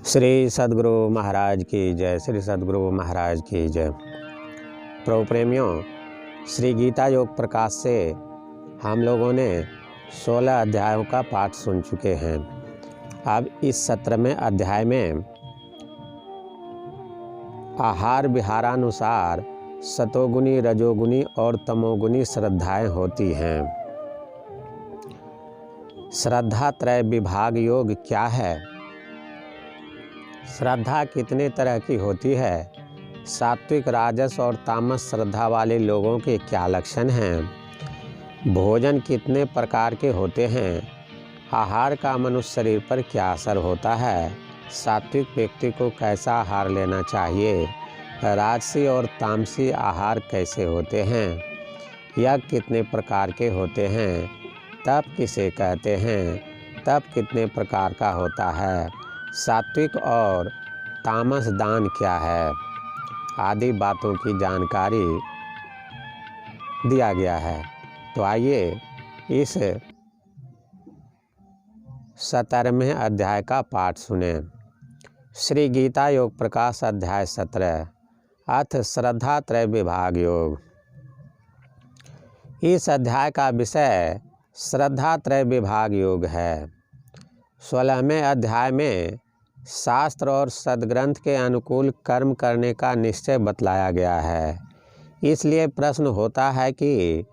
श्री सद्गुरु महाराज की जय। श्री सद्गुरु महाराज की जय। प्रभु प्रेमियों, श्री गीता योग प्रकाश से हम लोगों ने 16 अध्यायों का पाठ सुन चुके हैं। अब इस 17वें अध्याय में आहार विहारानुसार सतोगुनी, रजोगुनी और तमोगुनी श्रद्धाएं होती हैं। श्रद्धा त्रय विभाग योग क्या है? श्रद्धा कितने तरह की होती है? सात्विक, राजस और तामस श्रद्धा वाले लोगों के क्या लक्षण हैं? भोजन कितने प्रकार के होते हैं? आहार का मनुष्य शरीर पर क्या असर होता है? सात्विक व्यक्ति को कैसा आहार लेना चाहिए? राजसी और तामसी आहार कैसे होते हैं? यज्ञ कितने प्रकार के होते हैं? तप किसे कहते हैं? तप कितने प्रकार का होता है? सात्विक और तामस दान क्या है? आदि बातों की जानकारी दिया गया है। तो आइए इस 17वें अध्याय का पाठ सुने। श्री गीता योग प्रकाश अध्याय 17 अथ श्रद्धा त्रय विभाग योग। इस अध्याय का विषय श्रद्धा त्रय विभाग योग है। 16वें अध्याय में शास्त्र और सद्ग्रंथ के अनुकूल कर्म करने का निश्चय बतलाया गया है। इसलिए प्रश्न होता है कि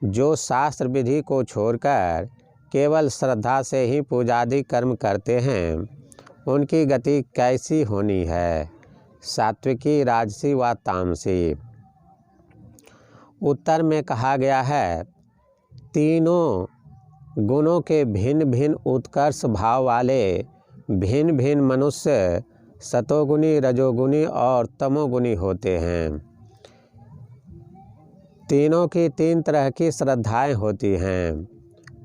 जो शास्त्र विधि को छोड़कर केवल श्रद्धा से ही पूजादि कर्म करते हैं, उनकी गति कैसी होनी है? सात्विकी, राजसी व तामसी। उत्तर में कहा गया है, तीनों गुणों के भिन्न भिन्न उत्कर्ष भाव वाले भिन्न भिन्न मनुष्य सतोगुनी, रजोगुनी और तमोगुनी होते हैं। तीनों की 3 तरह की श्रद्धाएं होती हैं।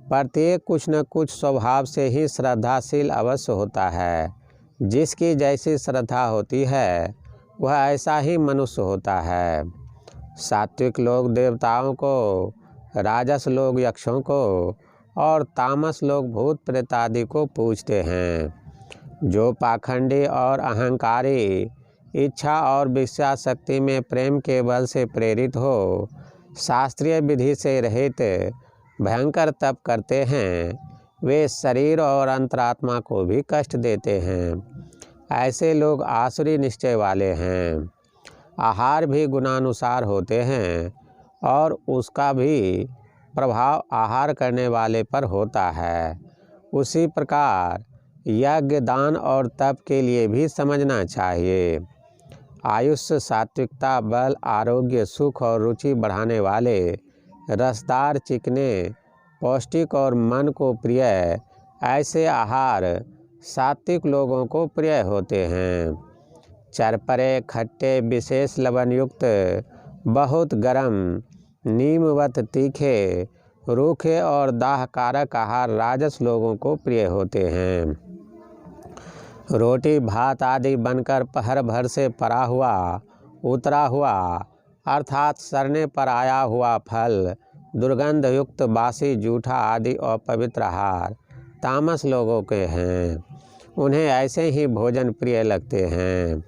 प्रत्येक कुछ न कुछ स्वभाव से ही श्रद्धाशील अवश्य होता है। जिसकी जैसी श्रद्धा होती है वह ऐसा ही मनुष्य होता है। सात्विक लोग देवताओं को, राजस लोग यक्षों को और तामस लोग भूत प्रेत आदि को पूजते हैं। जो पाखंडी और अहंकारी, इच्छा और विषया शक्ति में प्रेम के बल से प्रेरित हो, शास्त्रीय विधि से रहित भयंकर तप करते हैं, वे शरीर और अंतरात्मा को भी कष्ट देते हैं। ऐसे लोग आसुरी निश्चय वाले हैं। आहार भी गुणानुसार होते हैं और उसका भी प्रभाव आहार करने वाले पर होता है। उसी प्रकार यज्ञ, दान और तप के लिए भी समझना चाहिए। आयुष्य, सात्विकता, बल, आरोग्य, सुख और रुचि बढ़ाने वाले, रसदार, चिकने, पौष्टिक और मन को प्रिय ऐसे आहार सात्विक लोगों को प्रिय होते हैं। चरपरे, खट्टे, विशेष लवण युक्त, बहुत गर्म, नीमवत तीखे, रूखे और दाहकारक आहार राजस लोगों को प्रिय होते हैं। रोटी भात आदि बनकर पहर भर से पड़ा हुआ, उतरा हुआ अर्थात सड़ने पर आया हुआ फल, दुर्गंध युक्त बासी, जूठा आदि अपवित्र आहार तामस लोगों के हैं। उन्हें ऐसे ही भोजन प्रिय लगते हैं।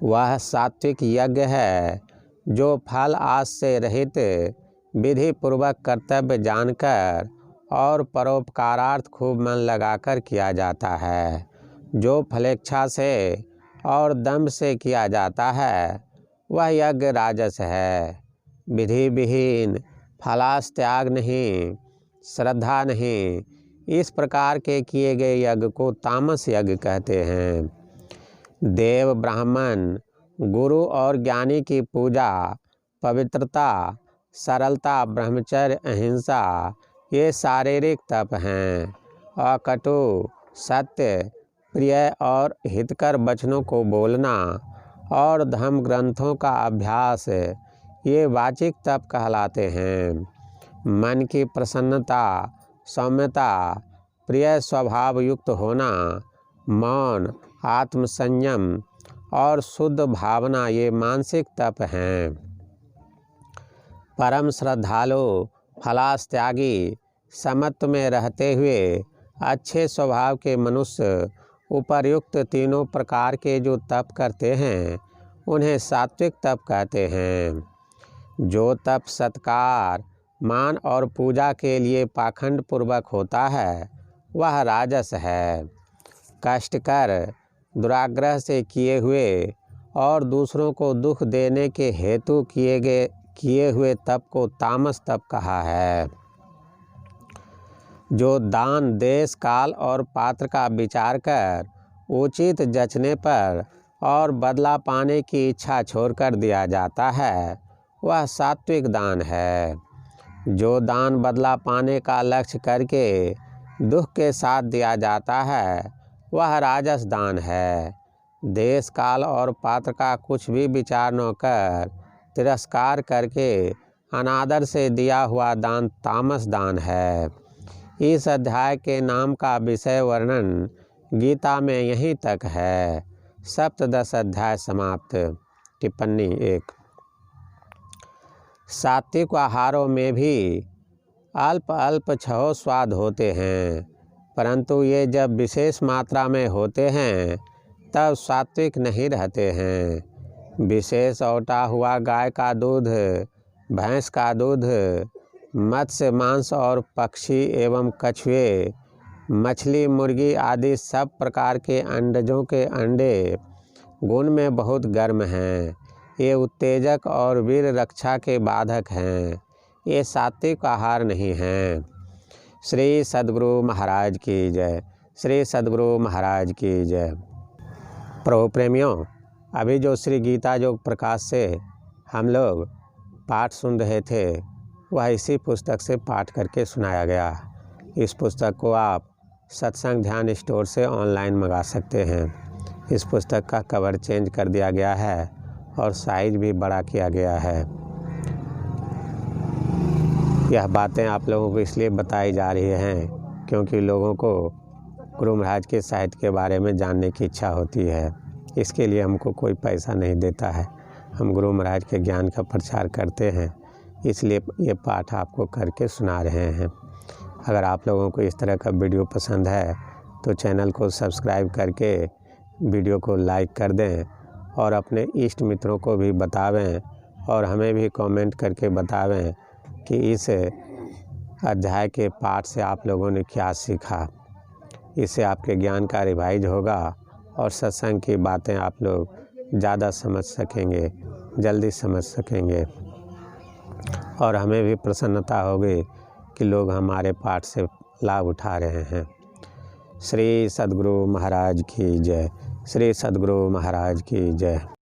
वह सात्विक यज्ञ है जो फल आस से रहित विधि पूर्वक कर्तव्य जानकर और परोपकारार्थ खूब मन लगाकर किया जाता है। जो फलेच्छा से और दंभ से किया जाता है वह यज्ञ राजस है। विधि विहीन, फलास त्याग नहीं, श्रद्धा नहीं, इस प्रकार के किए गए यज्ञ को तामस यज्ञ कहते हैं। देव, ब्राह्मण, गुरु और ज्ञानी की पूजा, पवित्रता, सरलता, ब्रह्मचर्य, अहिंसा ये शारीरिक तप हैं। अकटु, सत्य, प्रिय और हितकर वचनों को बोलना और धर्म ग्रंथों का अभ्यास ये वाचिक तप कहलाते हैं। मन की प्रसन्नता, सौम्यता, प्रिय स्वभाव युक्त होना, मौन, आत्मसंयम और शुद्ध भावना ये मानसिक तप हैं। परम श्रद्धालु, फलास त्यागी, समत्व में रहते हुए अच्छे स्वभाव के मनुष्य उपर्युक्त तीनों प्रकार के जो तप करते हैं उन्हें सात्विक तप कहते हैं। जो तप सत्कार, मान और पूजा के लिए पाखंड पूर्वक होता है वह राजस है। कष्टकर, दुराग्रह से किए हुए और दूसरों को दुख देने के हेतु किए हुए तप को तामस तप कहा है। जो दान, देश, काल और पात्र का विचार कर उचित जचने पर और बदला पाने की इच्छा छोड़कर दिया जाता है वह सात्विक दान है। जो दान बदला पाने का लक्ष्य करके दुख के साथ दिया जाता है वह राजस दान है। देश, काल और पात्र का कुछ भी विचार न कर तिरस्कार करके अनादर से दिया हुआ दान तामस दान है। इस अध्याय के नाम का विषय वर्णन गीता में यहीं तक है। सप्तदश अध्याय समाप्त। टिप्पणी 1। सात्विक आहारों में भी अल्प अल्प 6 स्वाद होते हैं, परंतु ये जब विशेष मात्रा में होते हैं तब सात्विक नहीं रहते हैं। विशेष औटा हुआ गाय का दूध, भैंस का दूध, मत्स्य मांस और पक्षी एवं कछुए, मछली, मुर्गी आदि सब प्रकार के अंडजों के अंडे गुण में बहुत गर्म हैं। ये उत्तेजक और वीर रक्षा के बाधक हैं। ये सात्विक आहार नहीं हैं। श्री सद्गुरु महाराज की जय। श्री सद्गुरु महाराज की जय। प्रभु प्रेमियों, अभी जो श्री गीता योग प्रकाश से हम लोग पाठ सुन रहे थे वह इसी पुस्तक से पाठ करके सुनाया गया। इस पुस्तक को आप सत्संग ध्यान स्टोर से ऑनलाइन मंगा सकते हैं। इस पुस्तक का कवर चेंज कर दिया गया है और साइज भी बड़ा किया गया है। यह बातें आप लोगों को इसलिए बताई जा रही हैं क्योंकि लोगों को गुरु महाराज के साहित्य के बारे में जानने की इच्छा होती है। इसके लिए हमको कोई पैसा नहीं देता है। हम गुरु महाराज के ज्ञान का प्रचार करते हैं, इसलिए ये पाठ आपको करके सुना रहे हैं। अगर आप लोगों को इस तरह का वीडियो पसंद है तो चैनल को सब्सक्राइब करके वीडियो को लाइक कर दें और अपने इष्ट मित्रों को भी बतावें और हमें भी कमेंट करके बतावें कि इस अध्याय के पाठ से आप लोगों ने क्या सीखा। इससे आपके ज्ञान का रिवाइज होगा और सत्संग की बातें आप लोग ज़्यादा समझ सकेंगे, जल्दी समझ सकेंगे और हमें भी प्रसन्नता होगी कि लोग हमारे पाठ से लाभ उठा रहे हैं। श्री सद्गुरु महाराज की जय। श्री सद्गुरु महाराज की जय।